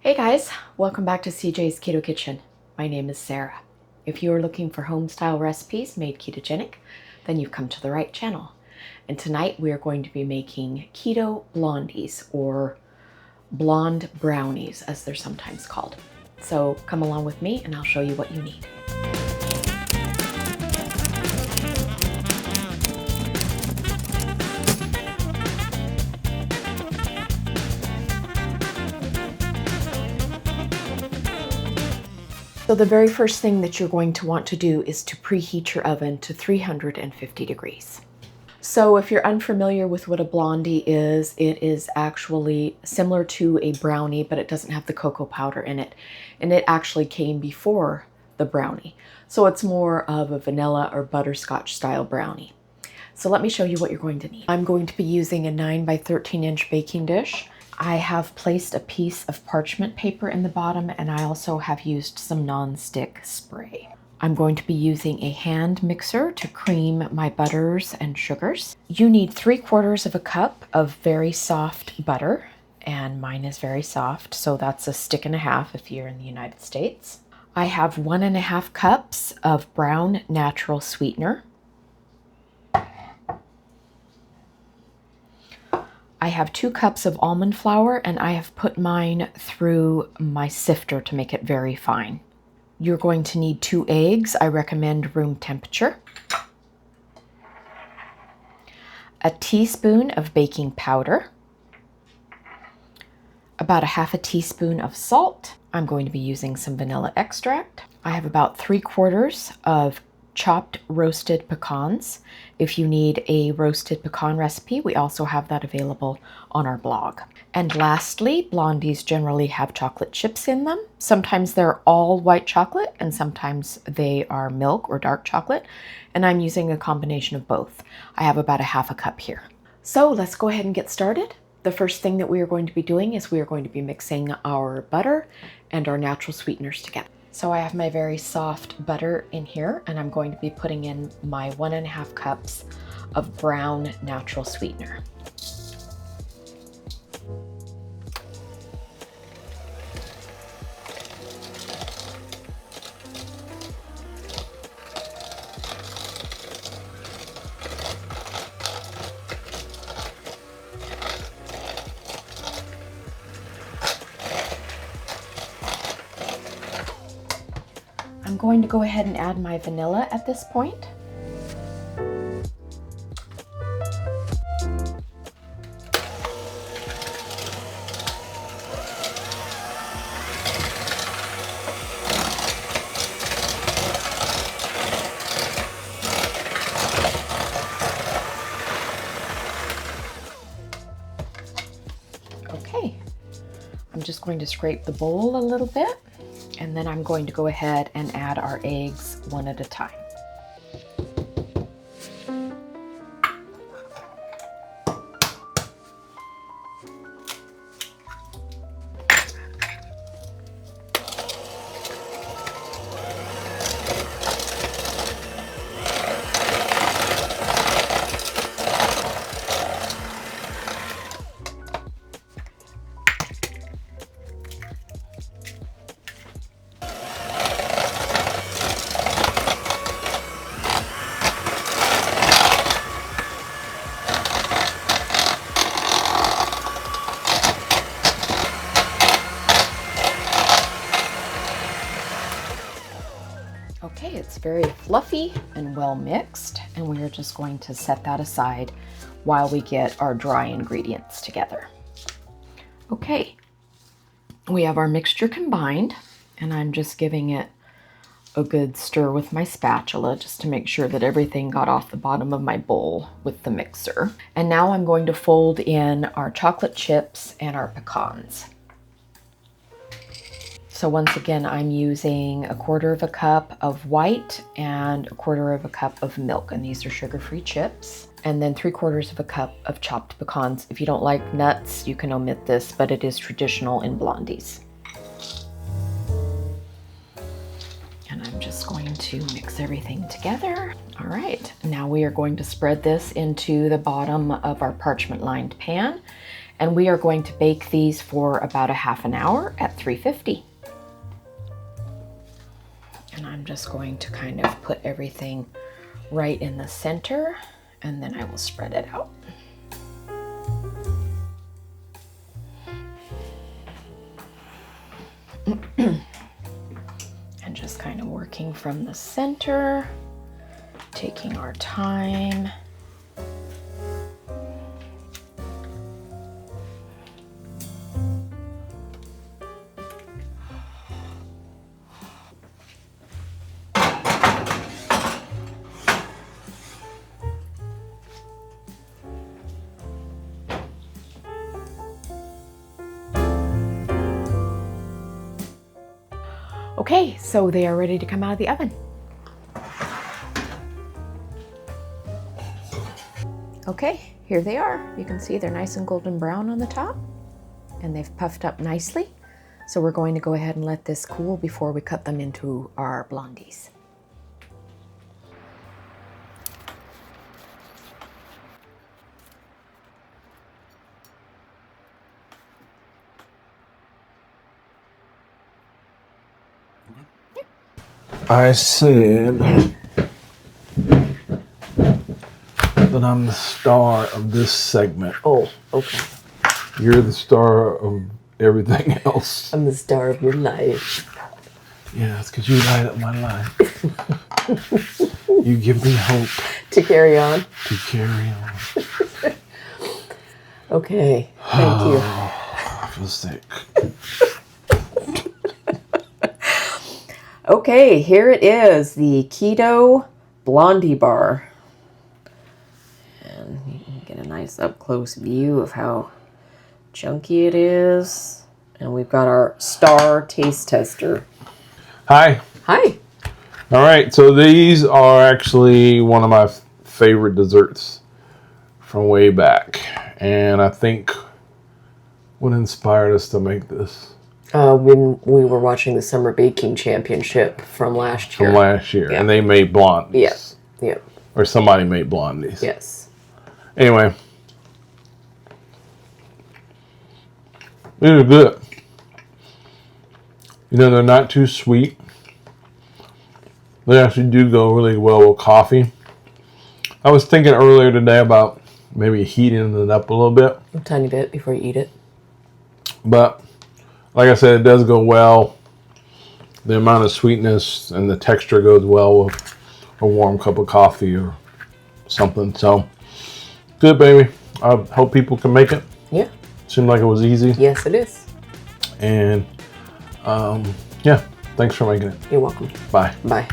Hey guys, welcome back to CJ's Keto Kitchen. My name is Sarah. If you are looking for home-style recipes made ketogenic, then you've come to the right channel. And tonight we are going to be making keto blondies, or blonde brownies as they're sometimes called. So come along with me and I'll show you what you need. So the very first thing that you're going to want to do is to preheat your oven to 350 degrees. So if you're unfamiliar with what a blondie is, it is actually similar to a brownie, but it doesn't have the cocoa powder in it. And it actually came before the brownie. So it's more of a vanilla or butterscotch style brownie. So let me show you what you're going to need. I'm going to be using a 9 by 13 inch baking dish. I have placed a piece of parchment paper in the bottom, and I also have used some non-stick spray. I'm going to be using a hand mixer to cream my butters and sugars. You need 3/4 of a cup of very soft butter, and mine is very soft, so that's a stick and a half if you're in the United States. I have 1.5 cups of brown natural sweetener. I have 2 cups of almond flour, and I have put mine through my sifter to make it very fine. You're going to need 2 eggs. I recommend room temperature. A teaspoon of baking powder. About 1/2 teaspoon of salt. I'm going to be using some vanilla extract. I have about 3/4 of chopped roasted pecans. If you need a roasted pecan recipe, we also have that available on our blog. And lastly, blondies generally have chocolate chips in them. Sometimes they're all white chocolate and sometimes they are milk or dark chocolate. And I'm using a combination of both. I have about 1/2 cup here. So let's go ahead and get started. The first thing that we are going to be doing is we are going to be mixing our butter and our natural sweeteners together. So I have my very soft butter in here, and I'm going to be putting in my 1.5 cups of brown natural sweetener. I'm going to go ahead and add my vanilla at this point. Okay, I'm just going to scrape the bowl a little bit. And then I'm going to go ahead and add our eggs one at a time. Okay, it's very fluffy and well mixed, and we are just going to set that aside while we get our dry ingredients together. Okay, we have our mixture combined, and I'm just giving it a good stir with my spatula just to make sure that everything got off the bottom of my bowl with the mixer. And now I'm going to fold in our chocolate chips and our pecans. So once again, I'm using 1/4 cup of white and 1/4 cup of milk, and these are sugar-free chips. And then 3/4 cup of chopped pecans. If you don't like nuts, you can omit this, but it is traditional in blondies. And I'm just going to mix everything together. All right, now we are going to spread this into the bottom of our parchment-lined pan. And we are going to bake these for about a half an hour at 350. And I'm just going to kind of put everything right in the center, and then I will spread it out. And just kind of working from the center, taking our time. Okay, so they are ready to come out of the oven. Okay, here they are. You can see they're nice and golden brown on the top, and they've puffed up nicely. So we're going to go ahead and let this cool before we cut them into our blondies. I said that I'm the star of this segment. Oh, okay. You're the star of everything else. I'm the star of your life. Yeah, it's because you light up my life. You give me hope. To carry on. To carry on. Okay, thank you. I feel sick. Okay, here it is, the Keto Blondie Bar. And you can get a nice up-close view of how chunky it is. And we've got our star taste tester. Hi. Hi. All right, so these are actually one of my favorite desserts from way back. And I think what inspired us to make this? When we were watching the Summer Baking Championship from last year. Yeah. And they made blondies. Yes. Yep. Or somebody made blondies. Yes. Anyway. These are good. You know, they're not too sweet. They actually do go really well with coffee. I was thinking earlier today about maybe heating it up a little bit. A tiny bit before you eat it. But like I said, it does go well. The amount of sweetness and the texture goes well with a warm cup of coffee or something. So, good, baby. I hope people can make it. Yeah. Seemed like it was easy. Yes, it is. And, yeah, thanks for making it. You're welcome. Bye. Bye.